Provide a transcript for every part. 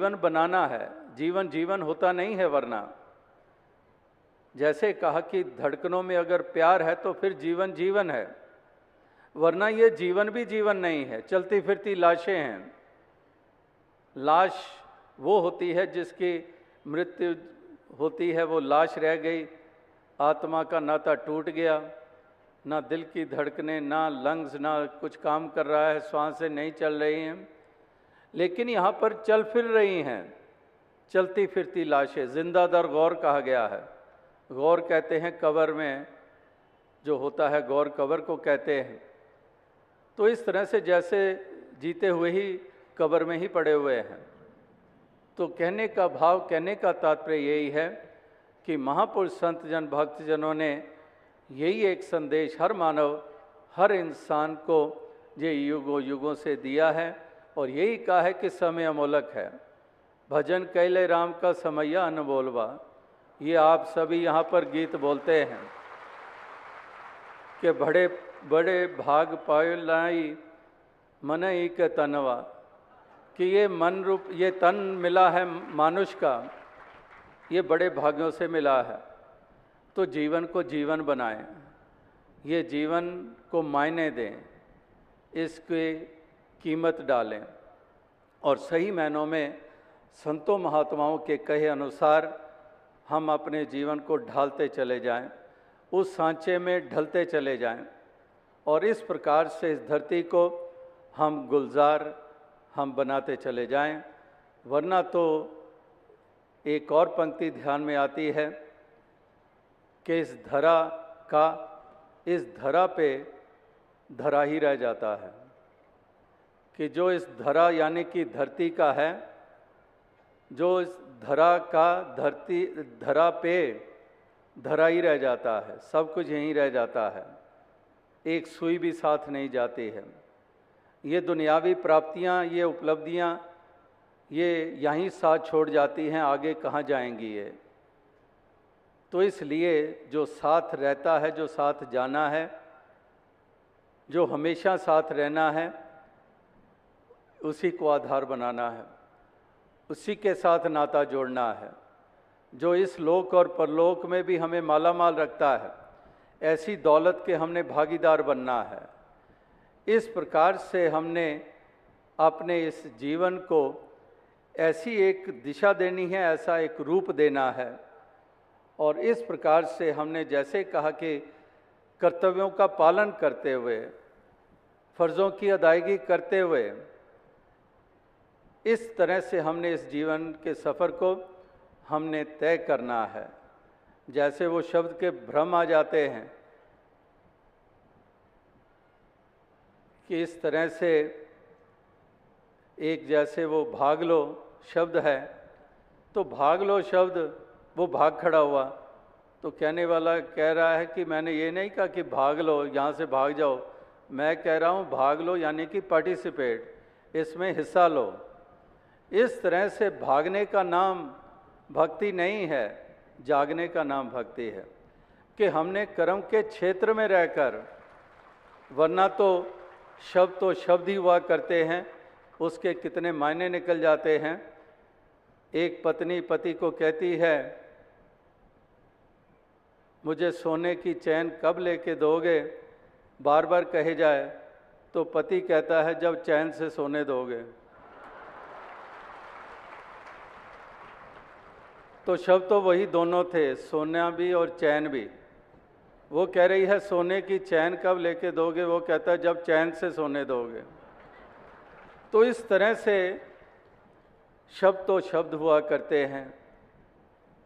जीवन बनाना है। जीवन जीवन होता नहीं है, वरना जैसे कहा कि धड़कनों में अगर प्यार है तो फिर जीवन जीवन है, वरना ये जीवन भी जीवन नहीं है, चलती फिरती लाशें हैं। लाश वो होती है जिसकी मृत्यु होती है, वो लाश रह गई, आत्मा का नाता टूट गया, ना दिल की धड़कनें, ना लंग्स, ना कुछ काम कर रहा है, सांसें नहीं चल रही हैं, लेकिन यहाँ पर चल फिर रही हैं चलती फिरती लाशें। जिंदा दर गौर कहा गया है। गौर कहते हैं कब्र में जो होता है, गौर कब्र को कहते हैं। तो इस तरह से जैसे जीते हुए ही कब्र में ही पड़े हुए हैं। तो कहने का भाव, कहने का तात्पर्य यही है कि महापुरुष संत जन भक्त जनों ने यही एक संदेश हर मानव, हर इंसान को ये युगों युगों से दिया है, और यही कहा है कि समय अमोलक है। भजन कैले राम का समैया अनबोलवा, ये आप सभी यहाँ पर गीत बोलते हैं कि बड़े बड़े भाग पायो लाई मनई के तनवा, कि ये मन रूप, ये तन मिला है मानुष का, ये बड़े भाग्यों से मिला है। तो जीवन को जीवन बनाएं, ये जीवन को मायने दें, इसकी कीमत डालें, और सही मायनों में संतों महात्माओं के कहे अनुसार हम अपने जीवन को ढालते चले जाएं, उस सांचे में ढलते चले जाएं, और इस प्रकार से इस धरती को हम गुलजार हम बनाते चले जाएं। वरना तो एक और पंक्ति ध्यान में आती है कि इस धरा का, इस धरा पे धरा ही रह जाता है, कि जो इस धरा यानी कि धरती का है, जो इस धरा का धरती, धरा पे धरा ही रह जाता है, सब कुछ यहीं रह जाता है, एक सुई भी साथ नहीं जाती है। ये दुनियावी प्राप्तियां, ये उपलब्धियां, ये यहीं साथ छोड़ जाती हैं, आगे कहाँ जाएंगी ये। तो इसलिए जो साथ रहता है, जो साथ जाना है, जो हमेशा साथ रहना है, उसी को आधार बनाना है, उसी के साथ नाता जोड़ना है, जो इस लोक और परलोक में भी हमें मालामाल रखता है। ऐसी दौलत के हमने भागीदार बनना है। इस प्रकार से हमने अपने इस जीवन को ऐसी एक दिशा देनी है, ऐसा एक रूप देना है, और इस प्रकार से हमने जैसे कहा कि कर्तव्यों का पालन करते हुए, फर्जों की अदायगी करते हुए, इस तरह से हमने इस जीवन के सफ़र को हमने तय करना है। जैसे वो शब्द के भ्रम आ जाते हैं कि इस तरह से एक जैसे वो भाग लो शब्द है, तो भाग लो शब्द, वो भाग खड़ा हुआ, तो कहने वाला कह रहा है कि मैंने ये नहीं कहा कि भाग लो, यहाँ से भाग जाओ, मैं कह रहा हूँ भाग लो यानी कि पार्टिसिपेट, इसमें हिस्सा लो। इस तरह से भागने का नाम भक्ति नहीं है, जागने का नाम भक्ति है, कि हमने कर्म के क्षेत्र में रहकर, वरना तो शब्द ही हुआ करते हैं, उसके कितने मायने निकल जाते हैं। एक पत्नी पति को कहती है, मुझे सोने की चैन कब लेके दोगे, बार बार कहे जाए, तो पति कहता है जब चैन से सोने दोगे। तो शब्द तो वही दोनों थे, सोना भी और चैन भी। वो कह रही है सोने की चैन कब लेके दोगे, वो कहता है जब चैन से सोने दोगे। तो इस तरह से शब्द तो शब्द हुआ करते हैं,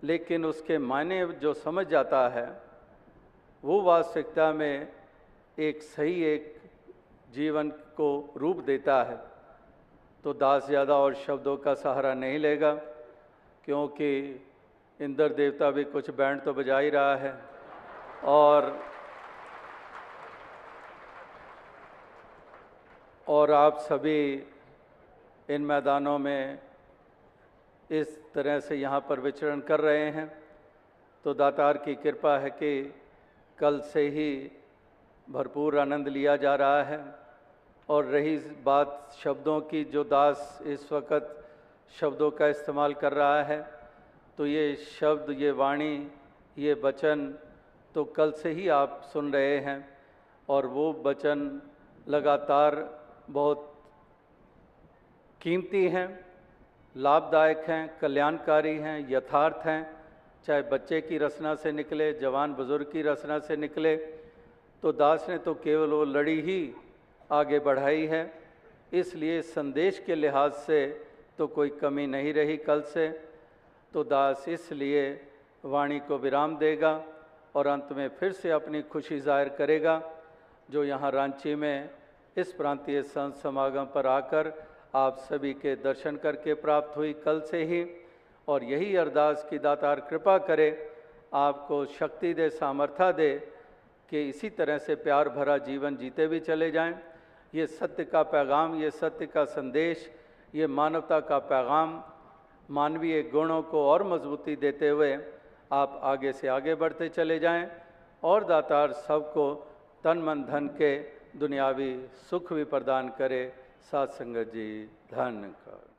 लेकिन उसके मायने जो समझ जाता है वो वास्तविकता में एक सही एक जीवन को रूप देता है। तो दास ज़्यादा और शब्दों का सहारा नहीं लेगा, क्योंकि इंद्र देवता भी कुछ बैंड तो बजा ही रहा है, और आप सभी इन मैदानों में इस तरह से यहाँ पर विचरण कर रहे हैं। तो दातार की कृपा है कि कल से ही भरपूर आनंद लिया जा रहा है। और रही बात शब्दों की, जो दास इस वक्त शब्दों का इस्तेमाल कर रहा है, तो ये शब्द, ये वाणी, ये वचन तो कल से ही आप सुन रहे हैं और वो वचन लगातार बहुत कीमती हैं, लाभदायक हैं, कल्याणकारी हैं, यथार्थ हैं। चाहे बच्चे की रचना से निकले, जवान बुजुर्ग की रचना से निकले, तो दास ने तो केवल वो लड़ी ही आगे बढ़ाई है। इसलिए संदेश के लिहाज से तो कोई कमी नहीं रही कल से। तो दास इसलिए वाणी को विराम देगा और अंत में फिर से अपनी खुशी जाहिर करेगा जो यहाँ रांची में इस प्रांतीय संत समागम पर आकर आप सभी के दर्शन करके प्राप्त हुई कल से ही। और यही अरदास की दातार कृपा करे, आपको शक्ति दे, सामर्थ्य दे कि इसी तरह से प्यार भरा जीवन जीते भी चले जाएं। ये सत्य का पैगाम, ये सत्य का संदेश, ये मानवता का पैगाम, मानवीय गुणों को और मजबूती देते हुए आप आगे से आगे बढ़ते चले जाएं और दातार सबको तन मन धन के दुनियावी सुख भी प्रदान करे। साथ संगत जी, धन्यवाद।